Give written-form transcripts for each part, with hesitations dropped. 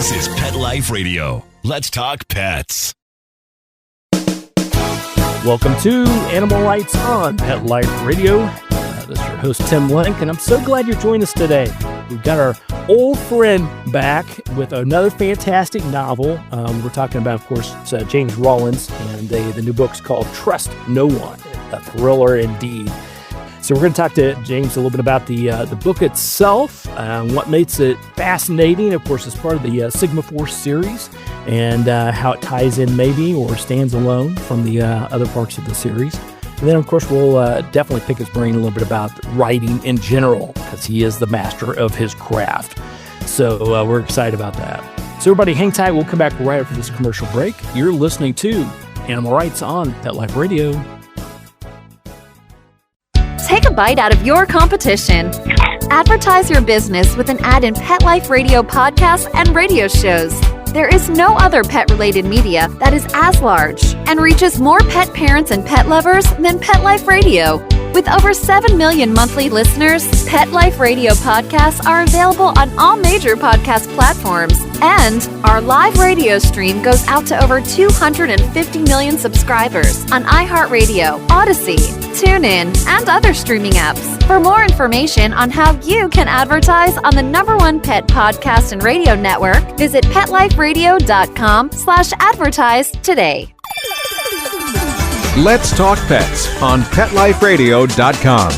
This is Pet Life Radio. Let's talk pets. Welcome to Animal Rights on Pet Life Radio. This is your host, Tim Link, and I'm so glad you're joining us today. We've got our old friend back with another fantastic novel. We're talking about, of course, James Rollins, and the new book's called Trust No One, a thriller indeed. So we're going to talk to James a little bit about the book itself, what makes it fascinating. Of course, it's part of the Sigma Force series, and how it ties in maybe or stands alone from the other parts of the series. And then, of course, we'll definitely pick his brain a little bit about writing in general, because he is the master of his craft. So we're excited about that. So everybody hang tight. We'll come back right after this commercial break. You're listening to Animal Rights on Pet Life Radio. Take a bite out of your competition. Advertise your business with an ad in Pet Life Radio podcasts and radio shows. There is no other pet-related media that is as large and reaches more pet parents and pet lovers than Pet Life Radio. With over 7 million monthly listeners, Pet Life Radio podcasts are available on all major podcast platforms. And our live radio stream goes out to over 250 million subscribers on iHeartRadio, Odyssey, TuneIn, and other streaming apps. For more information on how you can advertise on the #1 pet podcast and radio network, visit PetLifeRadio.com/advertise today. Let's Talk Pets on PetLifeRadio.com.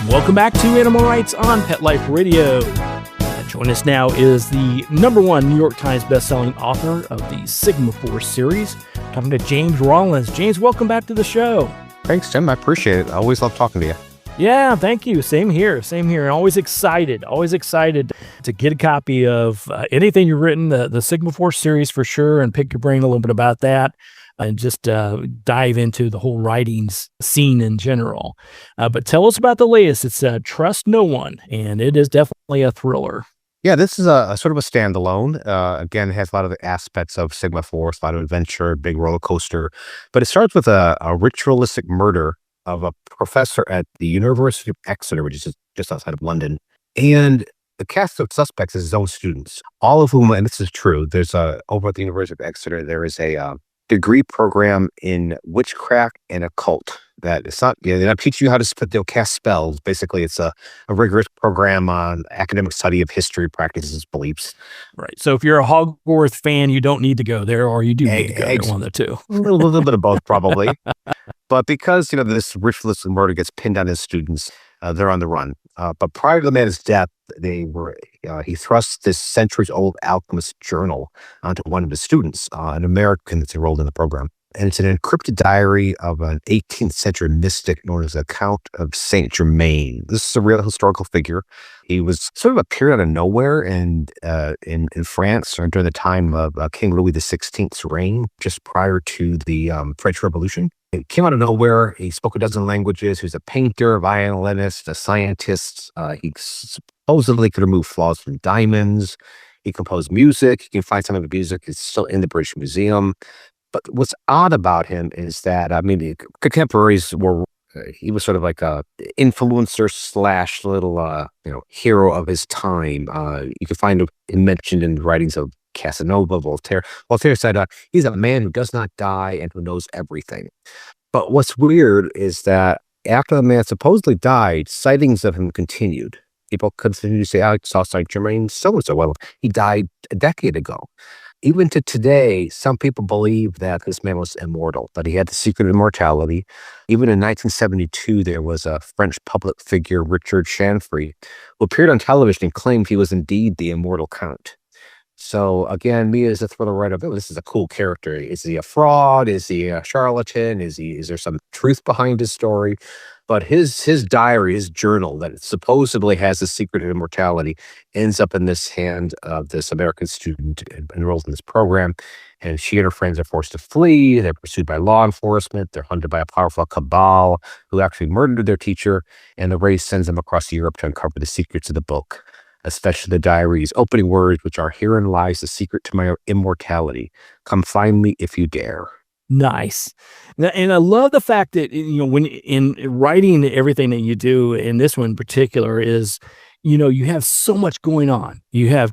Welcome back to Animal Rights on Pet Life Radio. Join us now is the #1 New York Times bestselling author of the Sigma Force series, talking to James Rollins. James, welcome back to the show. Thanks, Tim. I appreciate it. I always love talking to you. Yeah, thank you. Same here. And always excited to get a copy of anything you've written, the Sigma Force series for sure, and pick your brain a little bit about that and just dive into the whole writings scene in general. But tell us about the latest. It's Trust No One, and it is definitely a thriller. Yeah, this is a sort of a standalone. Again, it has a lot of the aspects of Sigma Force, a lot of adventure, big roller coaster. But it starts with a ritualistic murder of a professor at the University of Exeter, which is just outside of London. And the cast of suspects is his own students, all of whom, and this is true, there's over at the University of Exeter, there is a degree program in witchcraft and occult. That it's not, they're not teaching you how to they'll cast spells. Basically, it's a rigorous program on academic study of history, practices, beliefs. Right. So if you're a Hogwarts fan, you don't need to go there, or you do need to go to one of the two. A little bit of both, probably. But because, this ritualistic murder gets pinned on his students, they're on the run. But prior to the man's death, he thrust this centuries-old alchemist journal onto one of his students, an American that's enrolled in the program. And it's an encrypted diary of an 18th century mystic known as the Count of Saint Germain. This is a real historical figure. He was sort of appeared out of nowhere in France during the time of King Louis XVI's reign, just prior to the French Revolution. He came out of nowhere. He spoke a dozen languages. He was a painter, a violinist, a scientist. He supposedly could remove flaws from diamonds. He composed music. You can find some of the music. It's still in the British Museum. But what's odd about him is that, the contemporaries he was sort of like a influencer / little, hero of his time. You can find him mentioned in the writings of Casanova, Voltaire. Voltaire said, he's a man who does not die and who knows everything. But what's weird is that after the man supposedly died, sightings of him continued. People continue to say, I saw Saint Germain so-and-so. Well, he died a decade ago. Even to today, some people believe that this man was immortal, that he had the secret of immortality. Even in 1972, there was a French public figure, Richard Chanfrey, who appeared on television and claimed he was indeed the immortal Count. So again, me as a thriller writer, this is a cool character. Is he a fraud? Is he a charlatan? Is there some truth behind his story? But his diary, his journal that supposedly has the secret of immortality ends up in this hand of this American student enrolled in this program. And she and her friends are forced to flee. They're pursued by law enforcement. They're hunted by a powerful cabal who actually murdered their teacher. And the race sends them across Europe to uncover the secrets of the book, especially the diary's opening words, which are, "Herein lies the secret to my immortality. Come find me if you dare." Nice. And I love the fact that, when in writing everything that you do, in this one in particular, is you have so much going on. You have,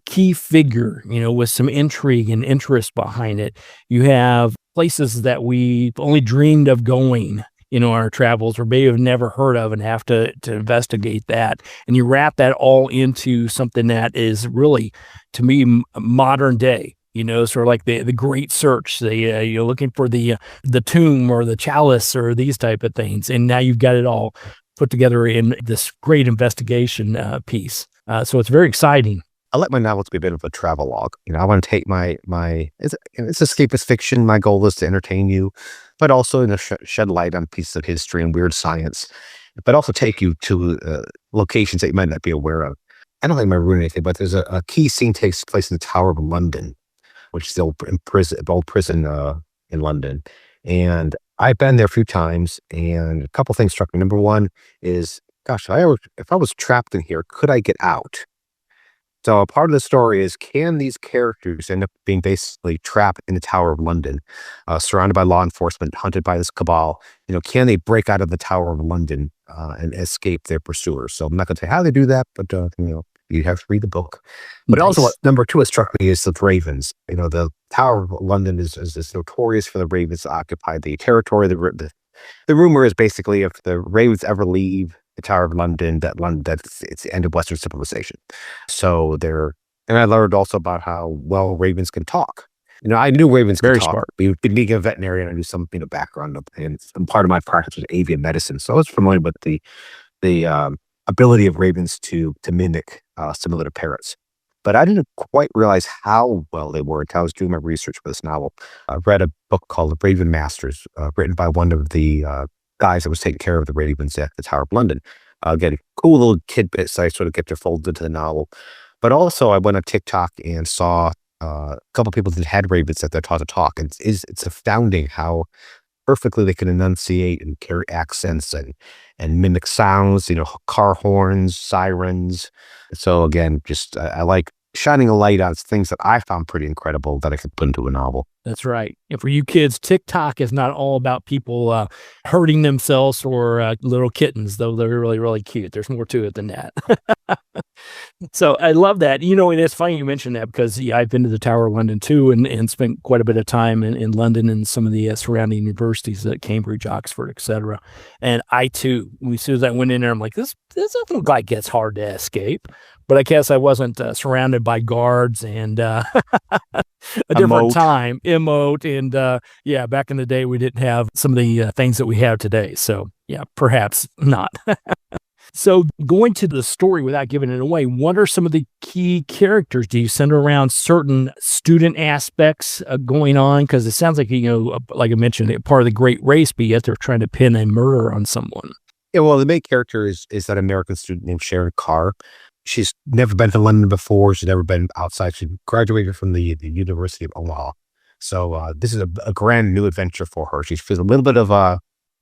key figure, with some intrigue and interest behind it. You have places that we've only dreamed of going, our travels, or maybe have never heard of, and have to investigate that. And you wrap that all into something that is really, to me, modern day. Sort of like the Great Search. You're looking for the tomb or the chalice or these type of things, and now you've got it all put together in this great investigation piece. So it's very exciting. I let my novels be a bit of a travelogue. I want to take it's escapist fiction. My goal is to entertain you, but also shed light on pieces of history and weird science, but also take you to locations that you might not be aware of. I don't think I'm going to ruin anything, but there's a key scene takes place in the Tower of London, which is the old prison in London. And I've been there a few times, and a couple things struck me. Number one is, gosh, if I was trapped in here, could I get out? So a part of the story is, can these characters end up being basically trapped in the Tower of London, surrounded by law enforcement, hunted by this cabal? Can they break out of the Tower of London and escape their pursuers? So I'm not going to say how they do that, but you have to read the book. But also, number two, what struck me is the Ravens. The Tower of London is notorious for the Ravens to occupy the territory. The rumor is basically, if the Ravens ever leave the Tower of London, it's the end of Western civilization. So and I learned also about how well ravens can talk. I knew ravens could Very talk. smart. Being a veterinarian, I knew some background of, and part of my practice was avian medicine. So I was familiar with the ability of ravens to mimic similar to parrots. But I didn't quite realize how well they were until I was doing my research for this novel. I read a book called The Raven Masters, written by one of the guys that was taking care of the ravens at the Tower of London. Again, cool little tidbits I sort of get to fold into the novel. But also, I went on TikTok and saw a couple people that had ravens that they're taught to talk. And it's astounding how perfectly they can enunciate and carry accents and mimic sounds, car horns, sirens. So again, just I like shining a light on things that I found pretty incredible that I could put into a novel. That's right. And for you kids, TikTok is not all about people hurting themselves or little kittens, though they're really, really cute. There's more to it than that. So I love that. And it's funny you mentioned that, because I've been to the Tower of London too, and spent quite a bit of time in London and some of the surrounding universities at Cambridge, Oxford, etc. And I too, as soon as I went in there, I'm like, this doesn't look like it's hard to escape. But I guess I wasn't surrounded by guards and a different time, emote. And back in the day, we didn't have some of the things that we have today. So yeah, perhaps not. So going to the story without giving it away, what are some of the key characters? Do you center around certain student aspects going on? Because it sounds like, like I mentioned, part of the Great Race, but yet they're trying to pin a murder on someone. Yeah, well, the main character is that American student named Sharon Carr. She's never been to London before. She's never been outside. She graduated from the University of Law. So this is a grand new adventure for her. She feels a little bit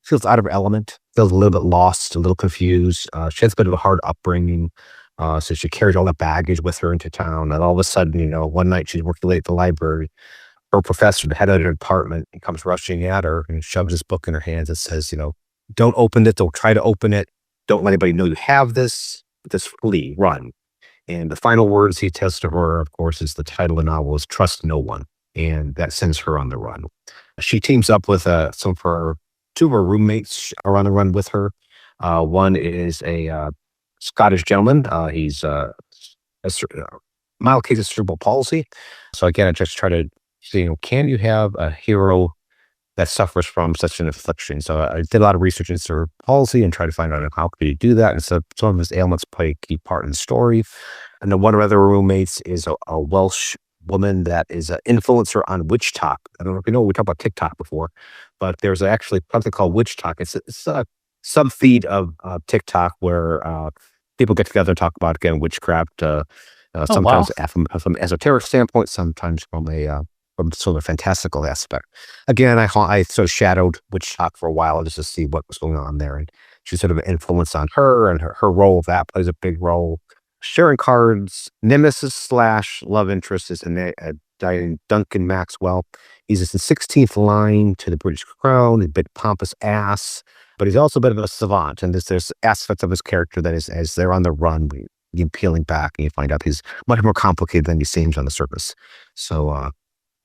feels out of her element, feels a little bit lost, a little confused. She has a bit of a hard upbringing. So she carries all that baggage with her into town. And all of a sudden, one night she's working late at the library. Her professor, the head of the department, comes rushing at her and shoves his book in her hands and says, don't open it. Don't try to open it. Don't let anybody know you have this. Just flee, run. And the final words he tells to her, of course, is the title of the novel is Trust No One. And that sends her on the run. She teams up with two of her roommates are on the run with her. One is a Scottish gentleman. He's a mild case of cerebral palsy. So again, I just try to see, can you have a hero that suffers from such an affliction? So I did a lot of research into cerebral palsy and try to find out how could you do that. And so some of his ailments play a key part in the story. And then one of our other roommates is a Welsh woman that is an influencer on Witch Talk. I don't know if you know, we talked about TikTok before, but there's actually something called Witch Talk. It's a sub-feed of TikTok where people get together and talk about, again, witchcraft, sometimes from an esoteric standpoint, sometimes from sort of fantastical aspect. Again, I sort of shadowed Witch Talk for a while just to see what was going on there. And she's sort of an influence on her, and her role of that plays a big role. Sharon Carr's nemesis / love interest is Duncan Maxwell. He's the 16th line to the British crown, a bit pompous ass, but he's also a bit of a savant. And there's aspects of his character that is, as they're on the run, begin peeling back and you find out he's much more complicated than he seems on the surface. So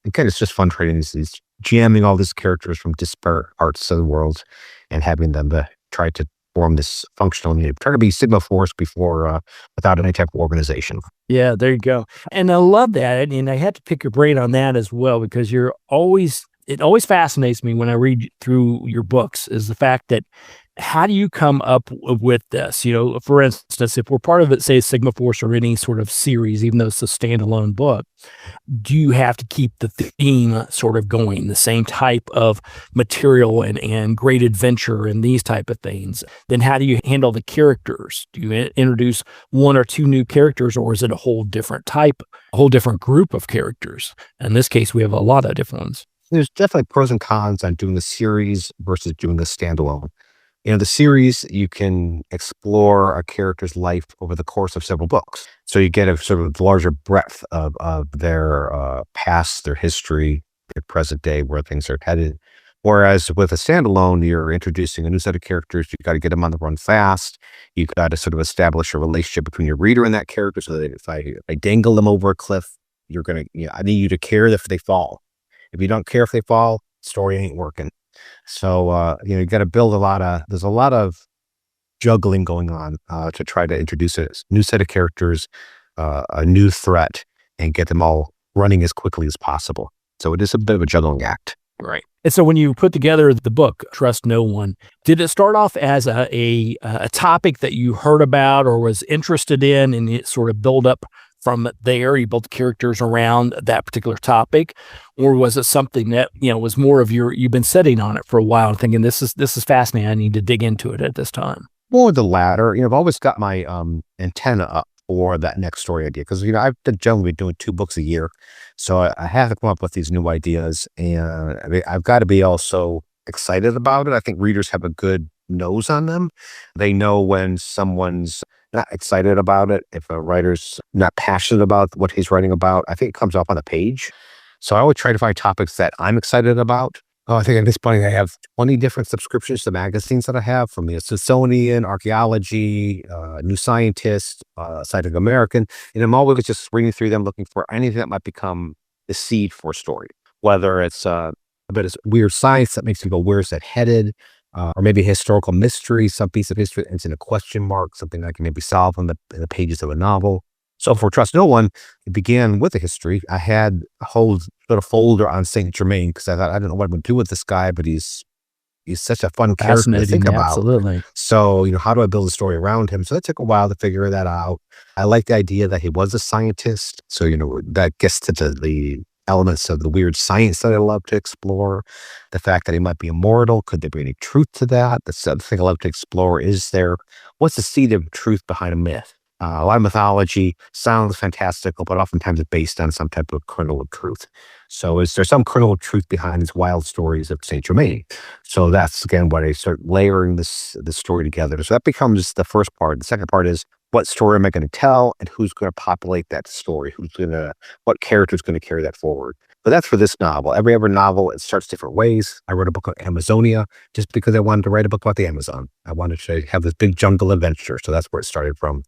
again, it's just fun trading these jamming all these characters from disparate parts of the world and having them try to form this functional unit. Try to be Sigma Force before without any type of organization. Yeah, there you go. And I love that. And I had to pick your brain on that as well, because it always fascinates me when I read through your books is the fact that how do you come up with this? For instance, if we're part of it, say Sigma Force or any sort of series, even though it's a standalone book, do you have to keep the theme sort of going, the same type of material and great adventure and these type of things? Then how do you handle the characters? Do you introduce one or two new characters, or is it a whole different group of characters? In this case, we have a lot of different ones. There's definitely pros and cons on doing a series versus doing a standalone. The series, you can explore a character's life over the course of several books. So you get a sort of larger breadth of their past, their history, their present day, where things are headed. Whereas with a standalone, you're introducing a new set of characters. You got to get them on the run fast. You got to sort of establish a relationship between your reader and that character, so that if I dangle them over a cliff, I need you to care if they fall. If you don't care if they fall, story ain't working. So, you got to build there's a lot of juggling going on to try to introduce a new set of characters, a new threat, and get them all running as quickly as possible. So it is a bit of a juggling act. Right. And so when you put together the book, Trust No One, did it start off as a topic that you heard about or was interested in, and it sort of build up from there? You built characters around that particular topic, or was it something that was more of you've been sitting on it for a while and thinking this is fascinating, I need to dig into it at this time? More the latter. I've always got my antenna up for that next story idea, because I've generally been doing 2 books a year, so I have to come up with these new ideas, and I've got to be also excited about it. I think readers have a good nose on them. They know when someone's not excited about it, if a writer's not passionate about what he's writing about. I think it comes off on the page. So I always try to find topics that I'm excited about. I think at this point I have 20 different subscriptions to magazines that I have, from the Smithsonian, Archaeology, New Scientist, Scientific American, and I'm always just reading through them, looking for anything that might become the seed for a story. Whether it's a bit of weird science that makes me go, where's that headed? Or maybe a historical mystery, some piece of history that ends in a question mark, something I can maybe solve in the pages of a novel. So for Trust No One, it began with a history. I had a whole sort of folder on Saint Germain, because I thought, I don't know what I'm going to do with this guy, but he's such a fun character to think about. Absolutely. So, how do I build a story around him? So it took a while to figure that out. I like the idea that he was a scientist. So, that gets to the elements of the weird science that I love to explore. The fact that he might be immortal. Could there be any truth to that? That's the other thing I love to explore. What's the seed of truth behind a myth? A lot of mythology sounds fantastical, but oftentimes it's based on some type of kernel of truth. So is there some kernel of truth behind these wild stories of Saint Germain? So that's, again, what I start layering this story together. So that becomes the first part. The second part is, what story am I going to tell, and who's going to populate that story? What character is going to carry that forward? But that's for this novel. Every other novel, it starts different ways. I wrote a book on Amazonia just because I wanted to write a book about the Amazon. I wanted to have this big jungle adventure. So that's where it started from.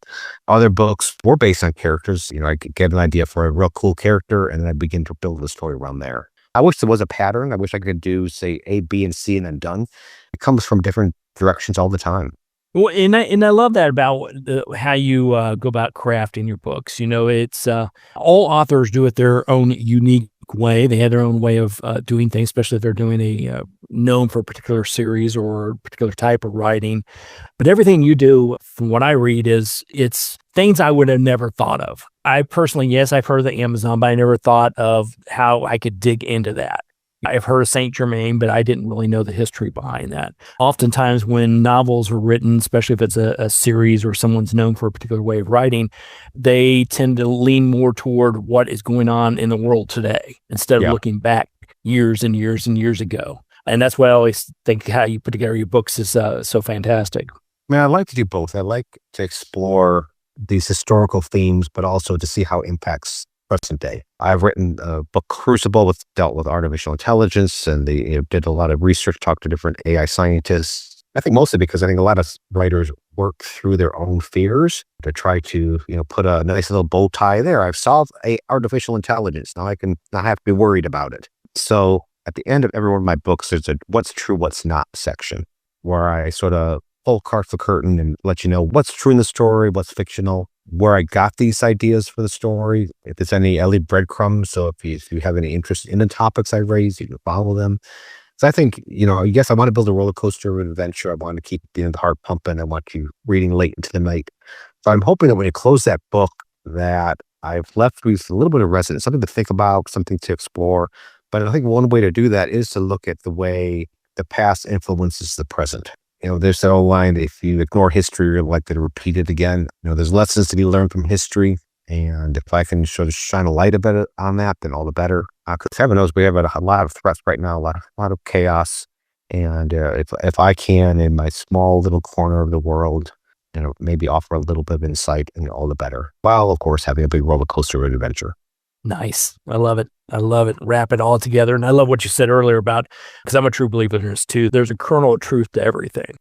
Other books were based on characters. I could get an idea for a real cool character, and then I begin to build the story around there. I wish there was a pattern. I wish I could do, say, A, B, and C, and then done. It comes from different directions all the time. Well, and I love that about how you go about crafting your books. It's all authors do it their own unique way. They have their own way of doing things, especially if they're doing known for a particular series or a particular type of writing. But everything you do, from what I read, it's things I would have never thought of. I personally, yes, I've heard of the Amazon, but I never thought of how I could dig into that. I've heard of Saint Germain, but I didn't really know the history behind that. Oftentimes when novels are written, especially if it's a series or someone's known for a particular way of writing, they tend to lean more toward what is going on in the world today instead of looking back years and years and years ago. And that's why I always think how you put together your books is so fantastic. I like to do both. I like to explore these historical themes, but also to see how it impacts present day. I've written a book, Crucible, which dealt with artificial intelligence, and they did a lot of research, talked to different AI scientists, I think mostly because I think a lot of writers work through their own fears to try to, put a nice little bow tie there. I've solved artificial intelligence. Now I can not have to be worried about it. So at the end of every one of my books, there's a what's true, what's not section where I sort of pull apart the curtain and let you know what's true in the story, what's fictional, where I got these ideas for the story, if there's any early breadcrumbs. So if you have any interest in the topics I raise, you can follow them. So I think, yes, I want to build a roller coaster of adventure. I want to keep the heart pumping. I want you reading late into the night. So I'm hoping that when you close that book, that I've left with a little bit of resonance, something to think about, something to explore. But I think one way to do that is to look at the way the past influences the present. There's that old line, if you ignore history, you're likely to repeat it again. There's lessons to be learned from history. And if I can sort of shine a light a bit on that, then all the better. Because heaven knows we have a lot of threats right now, a lot of chaos. And if I can, in my small little corner of the world, maybe offer a little bit of insight, and all the better. While, of course, having a big roller coaster of adventure. Nice. I love it. I love it. Wrap it all together. And I love what you said earlier about, because I'm a true believer in this too. There's a kernel of truth to everything.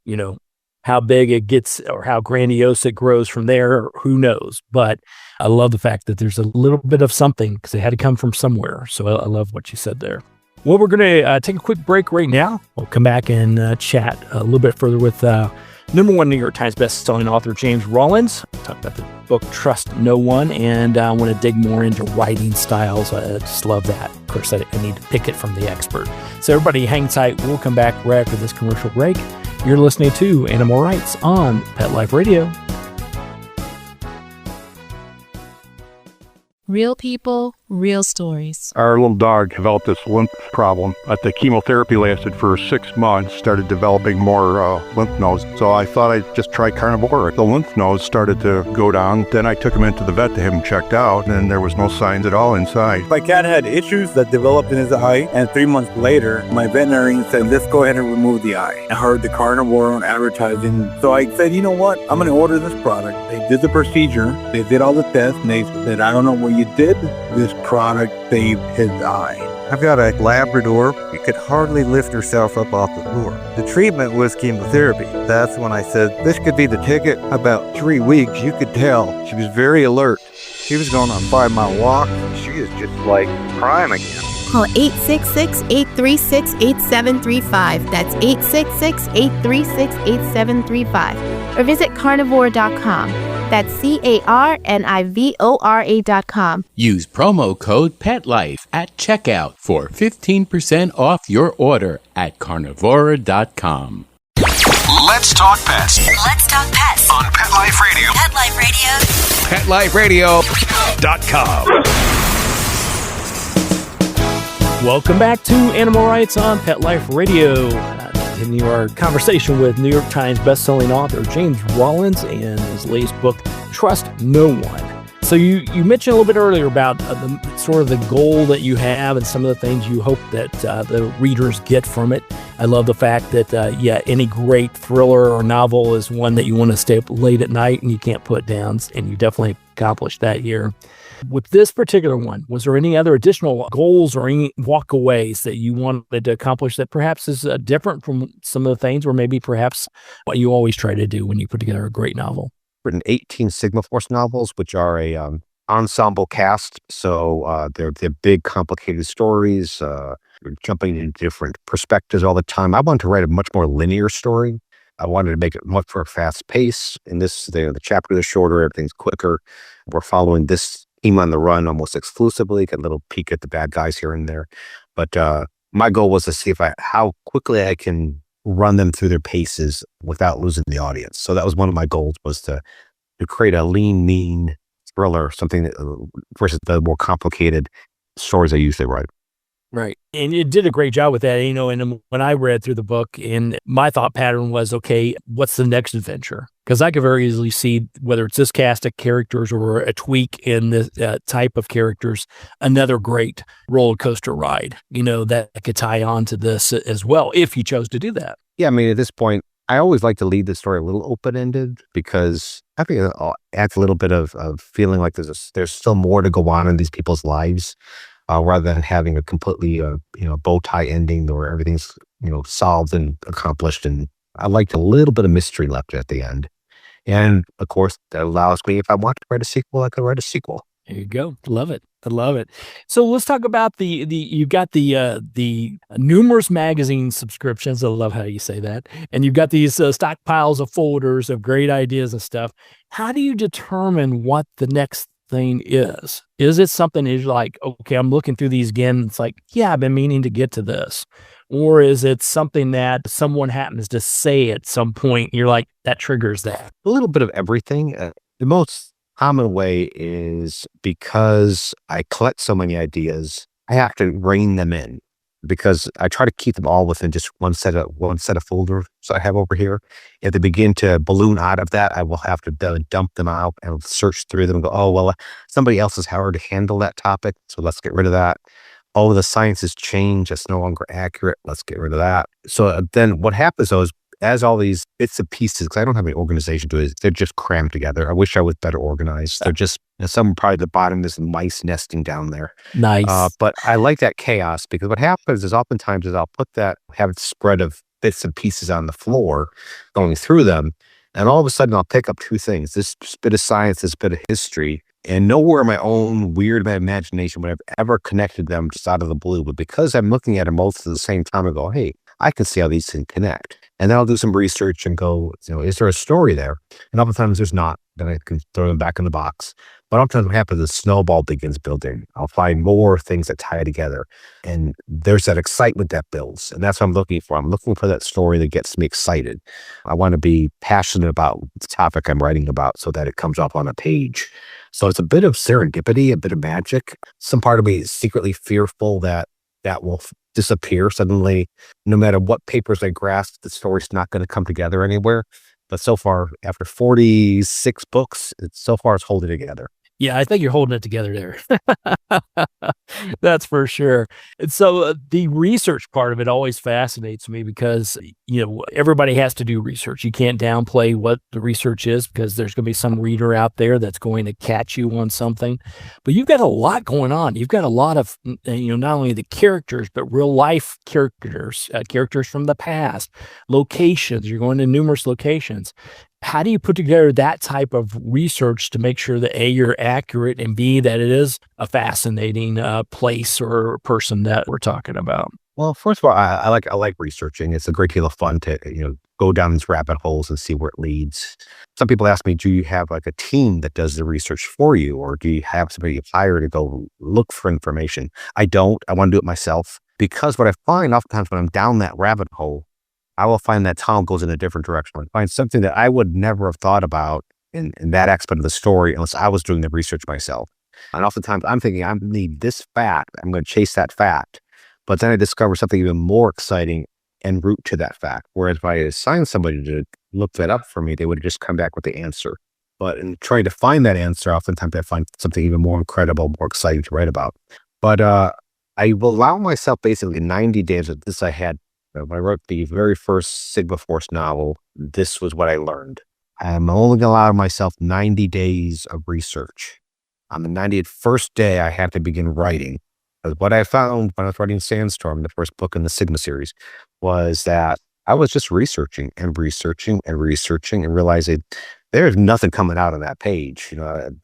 How big it gets or how grandiose it grows from there, who knows? But I love the fact that there's a little bit of something because it had to come from somewhere. So I love what you said there. Well, we're going to take a quick break right now. We'll come back and chat a little bit further with #1 New York Times bestselling author James Rollins. Talk about the book Trust No One, and I want to dig more into writing styles. I just love that. Of course, I need to pick it from the expert. So everybody hang tight. We'll come back right after this commercial break. You're listening to Animal Rights on Pet Life Radio. Real people, real stories. Our little dog developed this lymph problem. The chemotherapy lasted for 6 months, started developing more lymph nodes. So I thought I'd just try carnivore. The lymph nodes started to go down. Then I took him into the vet to have him checked out, and there was no signs at all inside. My cat had issues that developed in his eye, and 3 months later, my veterinarian said, let's go ahead and remove the eye. I heard the carnivore on advertising, so I said, you know what? I'm going to order this product. They did the procedure, they did all the tests, and they said, I don't know what you did. This product saved his eye. I've got a Labrador. She could hardly lift herself up off the floor. The treatment was chemotherapy. That's when I said, this could be the ticket. About 3 weeks, you could tell she was very alert. She was going on a 5-mile walk. She is just like prime again. Call 866-836-8735. That's 866-836-8735. Or visit carnivore.com. That's carnivora.com. Use promo code PETLIFE at checkout for 15% off your order at carnivora.com. Let's talk pets. Let's talk pets On Pet Life Radio. Pet Life Radio. PetLifeRadio.com. Welcome back to Animal Rights on Pet Life Radio. Continue our conversation with New York Times bestselling author James Rollins and his latest book, Trust No One. So you mentioned a little bit earlier about the sort of the goal that you have and some of the things you hope that the readers get from it. I love the fact that, any great thriller or novel is one that you want to stay up late at night and you can't put down, and you definitely accomplished that here. With this particular one, was there any other additional goals or any walkaways that you wanted to accomplish that perhaps is different from some of the things, or maybe perhaps what you always try to do when you put together a great novel? Written 18 Sigma Force novels, which are a ensemble cast. So they're big, complicated stories. You're jumping in different perspectives all the time. I wanted to write a much more linear story. I wanted to make it much more fast pace. In this, the chapters are shorter, everything's quicker. We're following this team on the run almost exclusively, get a little peek at the bad guys here and there. But my goal was to see how quickly I can run them through their paces without losing the audience. So that was one of my goals, was to create a lean, mean thriller, something that, versus the more complicated stories I usually write. Right. And you did a great job with that, and when I read through the book, and my thought pattern was, okay, what's the next adventure? Because I could very easily see, whether it's this cast of characters or a tweak in the type of characters, another great roller coaster ride, that could tie on to this as well, if you chose to do that. Yeah, I mean, at this point, I always like to leave the story a little open-ended, because I think it adds a little bit of feeling like there's still more to go on in these people's lives. Rather than having a completely, bow tie ending where everything's, solved and accomplished and I liked a little bit of mystery left at the end. And of course, that allows me, if I want to write a sequel, I can write a sequel. There you go. Love it. I love it. So let's talk about you've got the numerous magazine subscriptions. I love how you say that. And you've got these stockpiles of folders of great ideas and stuff. How do you determine what the next thing is? Is it something is like, okay, I'm looking through these again. And it's like, yeah, I've been meaning to get to this. Or is it something that someone happens to say at some point? You're like, that triggers that. A little bit of everything. The most common way is because I collect so many ideas, I have to rein them in because I try to keep them all within just one set of folders I have over here. If they begin to balloon out of that, I will have to dump them out and search through them and go, oh, well, somebody else has already handled that topic, so let's get rid of that. Oh, the science has changed. It's no longer accurate. Let's get rid of that. So then what happens though is as all these bits and pieces, because I don't have any organization to it, they're just crammed together. I wish I was better organized. They're just, some probably at the bottom, there's mice nesting down there. Nice. But I like that chaos because what happens is oftentimes is I'll have a spread of bits and pieces on the floor going through them. And all of a sudden I'll pick up two things, this bit of science, this bit of history, and nowhere in my own weird imagination would I've ever connected them just out of the blue. But because I'm looking at them both at the same time, I go, hey, I can see how these things connect. And then I'll do some research and go, is there a story there? And oftentimes there's not. Then I can throw them back in the box. But oftentimes what happens is a snowball begins building. I'll find more things that tie together. And there's that excitement that builds. And that's what I'm looking for. I'm looking for that story that gets me excited. I want to be passionate about the topic I'm writing about so that it comes up on a page. So it's a bit of serendipity, a bit of magic. Some part of me is secretly fearful that will disappear suddenly. No matter what papers I grasp, the story's not going to come together anywhere. But so far, after 46 books, it's holding together. Yeah, I think you're holding it together there. That's for sure. And so the research part of it always fascinates me because, everybody has to do research. You can't downplay what the research is because there's going to be some reader out there that's going to catch you on something. But you've got a lot going on. You've got a lot of, not only the characters, but real life characters, characters from the past, locations. You're going to numerous locations. How do you put together that type of research to make sure that A, you're accurate, and B, that it is a fascinating place or person that we're talking about? Well, first of all, I like researching. It's a great deal of fun to go down these rabbit holes and see where it leads. Some people ask me, do you have like a team that does the research for you, or do you have somebody you hire to go look for information? I don't. I want to do it myself because what I find oftentimes when I'm down that rabbit hole, I will find that tunnel goes in a different direction. I find something that I would never have thought about in that aspect of the story unless I was doing the research myself. And oftentimes I'm thinking, I need this fact. I'm going to chase that fact. But then I discover something even more exciting en route to that fact. Whereas if I assigned somebody to look that up for me, they would have just come back with the answer. But in trying to find that answer, oftentimes I find something even more incredible, more exciting to write about. But I will allow myself basically 90 days of this. I had when I wrote the very first Sigma Force novel, this was what I learned. I'm only going to allow myself 90 days of research. On the 91st day, I had to begin writing. But what I found when I was writing Sandstorm, the first book in the Sigma series, was that I was just researching and realizing there's nothing coming out on that page.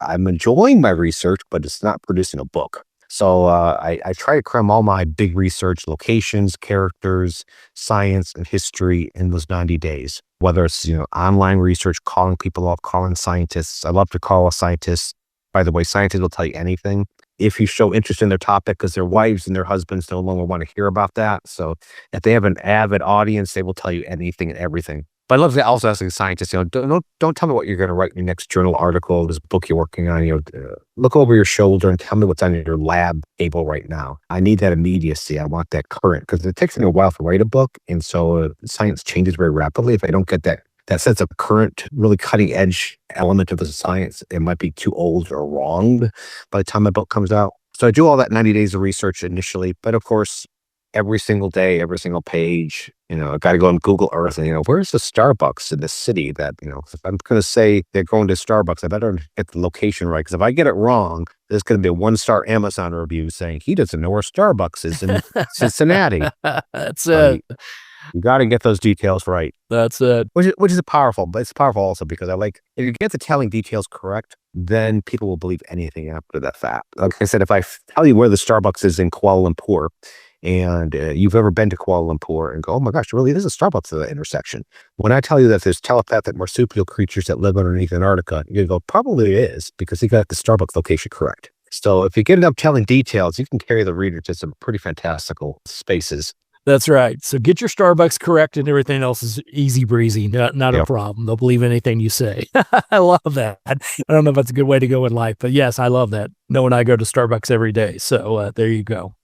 I'm enjoying my research, but it's not producing a book. So I try to cram all my big research, locations, characters, science, and history in those 90 days. Whether it's online research, calling people up, calling scientists. I love to call a scientist. By the way, scientists will tell you anything if you show interest in their topic, because their wives and their husbands no longer want to hear about that. So if they have an avid audience, they will tell you anything and everything. But I love to also ask scientists, don't tell me what you're going to write in your next journal article, this book you're working on. Look over your shoulder and tell me what's on your lab table right now. I need that immediacy. I want that current because it takes me a while to write a book, and so science changes very rapidly. If I don't get that sense of current, really cutting edge element of the science, it might be too old or wrong by the time my book comes out. So I do all that 90 days of research initially, but of course, every single day, every single page, I got to go on Google Earth and, where's the Starbucks in this city that, if I'm going to say they're going to Starbucks, I better get the location right. Because if I get it wrong, there's going to be a 1-star Amazon review saying he doesn't know where Starbucks is in Cincinnati. That's it. You got to get those details right. That's it. Which is powerful, but it's powerful also because if you get the telling details correct, then people will believe anything after that fact. Like I said, if I tell you where the Starbucks is in Kuala Lumpur, and you've ever been to Kuala Lumpur and go, oh my gosh, really, there's a Starbucks at that intersection. When I tell you that there's telepathic marsupial creatures that live underneath Antarctica, you go, probably it is, because you got the Starbucks location correct. So if you get enough telling details, you can carry the reader to some pretty fantastical spaces. That's right. So get your Starbucks correct and everything else is easy breezy. Not a problem. They'll believe anything you say. I love that. I don't know if that's a good way to go in life, but yes, I love that. Knowing I go to Starbucks every day. So there you go.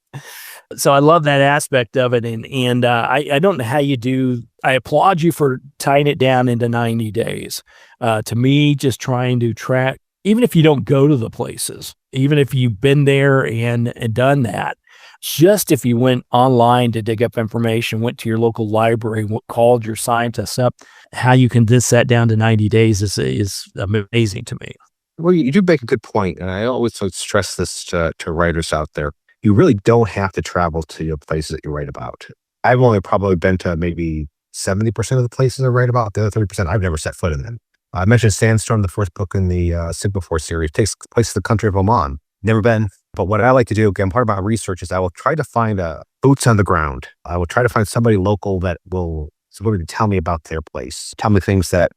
So I love that aspect of it. And I don't know how you do. I applaud you for tying it down into 90 days. To me, just trying to track, even if you don't go to the places, even if you've been there and done that, just if you went online to dig up information, went to your local library, called your scientists up, how you can condense that down to 90 days is amazing to me. Well, you do make a good point, and I always stress this to writers out there. You really don't have to travel to the places that you write about. I've only probably been to maybe 70% of the places I write about. The other 30%, I've never set foot in them. I mentioned Sandstorm, the first book in the Sigma Force series. It takes place in the country of Oman. Never been. But what I like to do, again, part of my research is I will try to find boots on the ground. I will try to find somebody local that will tell me about their place, tell me things that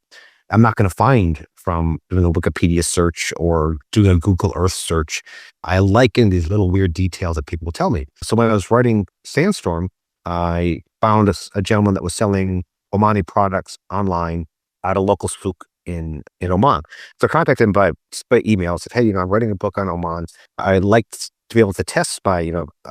I'm not going to find from doing a Wikipedia search or doing a Google Earth search. I like in these little weird details that people will tell me. So when I was writing Sandstorm, I found a gentleman that was selling Omani products online at a local souk in Oman. So I contacted him by email, said, hey, I'm writing a book on Oman. I'd like to be able to test I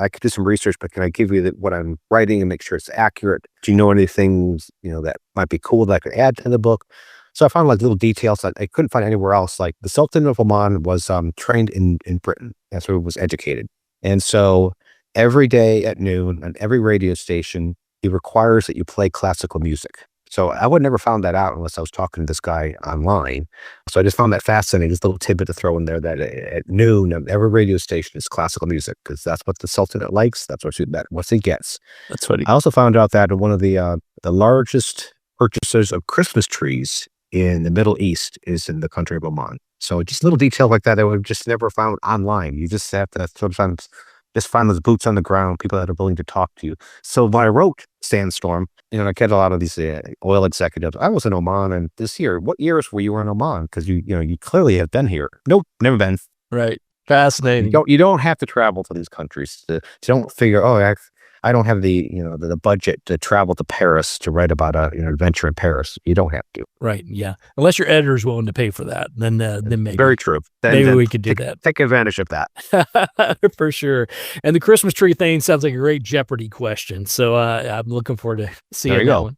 could do some research, but can I give you what I'm writing and make sure it's accurate? Do you know anything, that might be cool that I could add to the book? So I found little details that I couldn't find anywhere else. Like the Sultan of Oman was trained in Britain. That's where he was educated. And so every day at noon on every radio station, he requires that you play classical music. So I would never found that out unless I was talking to this guy online. So I just found that fascinating, this little tidbit to throw in there that at noon on every radio station is classical music because that's what the Sultanate likes. That's what he gets. That's what I also found out that one of the largest purchasers of Christmas trees in the Middle East is in the country of Oman. So just little details like that I would have just never found online. You just have to sometimes just find those boots on the ground, people that are willing to talk to you. So when I wrote Sandstorm, I get a lot of these oil executives. I was in Oman and this year. What years were you in Oman? Because you clearly have been here. Nope, never been. Right. Fascinating. You don't have to travel to these countries. Don't figure, I don't have the budget to travel to Paris to write about an adventure in Paris. You don't have to. Right. Yeah. Unless your editor is willing to pay for that, then maybe. Very true. Maybe we could do that. Take advantage of that. For sure. And the Christmas tree thing sounds like a great Jeopardy question. So I'm looking forward to seeing that one.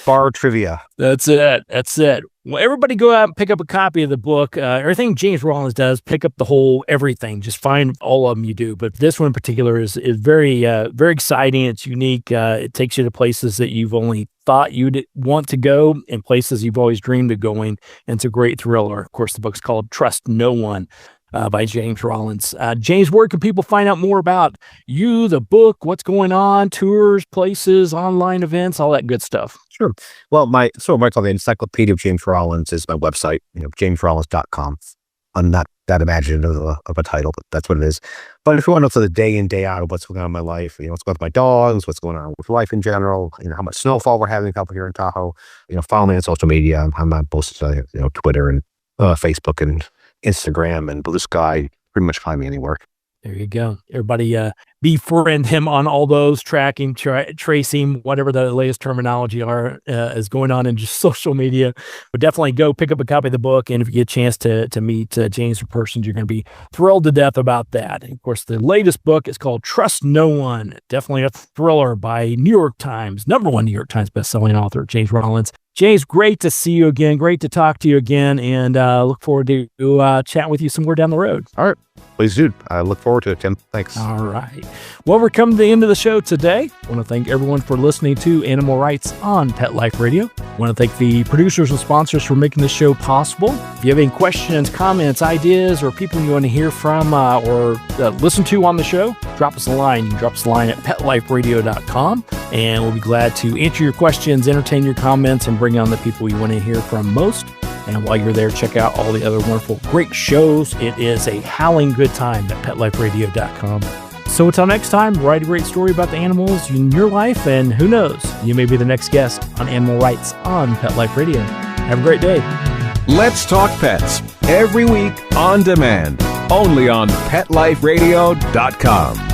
Bar trivia. That's it. Well, everybody go out and pick up a copy of the book. Everything James Rollins does, pick up the whole everything. Just find all of them you do. But this one in particular is very, very exciting. It's unique. It takes you to places that you've only thought you'd want to go and places you've always dreamed of going. And it's a great thriller. Of course, the book's called Trust No One. By James Rollins. James, where can people find out more about you, the book, what's going on, tours, places, online events, all that good stuff? Sure. Well, the Encyclopedia of James Rollins is my website, jamesrollins.com. I'm not that imaginative of a title, but that's what it is. But if you want to know the day in, day out of what's going on in my life, what's going on with my dogs, what's going on with life in general, how much snowfall we're having up here in Tahoe, follow me on social media. I'm on both, Twitter and Facebook and Instagram and Blue Sky. Pretty much find me anywhere. There you go. Everybody befriend him on all those, tracking, tracing, whatever the latest terminology is going on in just social media. But definitely go pick up a copy of the book. And if you get a chance to meet James in person, you're going to be thrilled to death about that. And of course, the latest book is called Trust No One. Definitely a thriller by New York Times, #1 New York Times bestselling author, James Rollins. James, great to see you again. Great to talk to you again. And look forward to chatting with you somewhere down the road. All right. Please do. I look forward to it, Tim. Thanks. All right. Well, we're coming to the end of the show today. I want to thank everyone for listening to Animal Rights on Pet Life Radio. I want to thank the producers and sponsors for making this show possible. If you have any questions, comments, ideas, or people you want to hear from or listen to on the show, drop us a line. You can drop us a line at petliferadio.com. And we'll be glad to answer your questions, entertain your comments, and bring on the people you want to hear from most. And while you're there, check out all the other wonderful, great shows. It is a howling good time at PetLifeRadio.com. So until next time, write a great story about the animals in your life, and who knows, you may be the next guest on Animal Rights on Pet Life Radio. Have a great day. Let's Talk Pets, every week on demand, only on PetLifeRadio.com.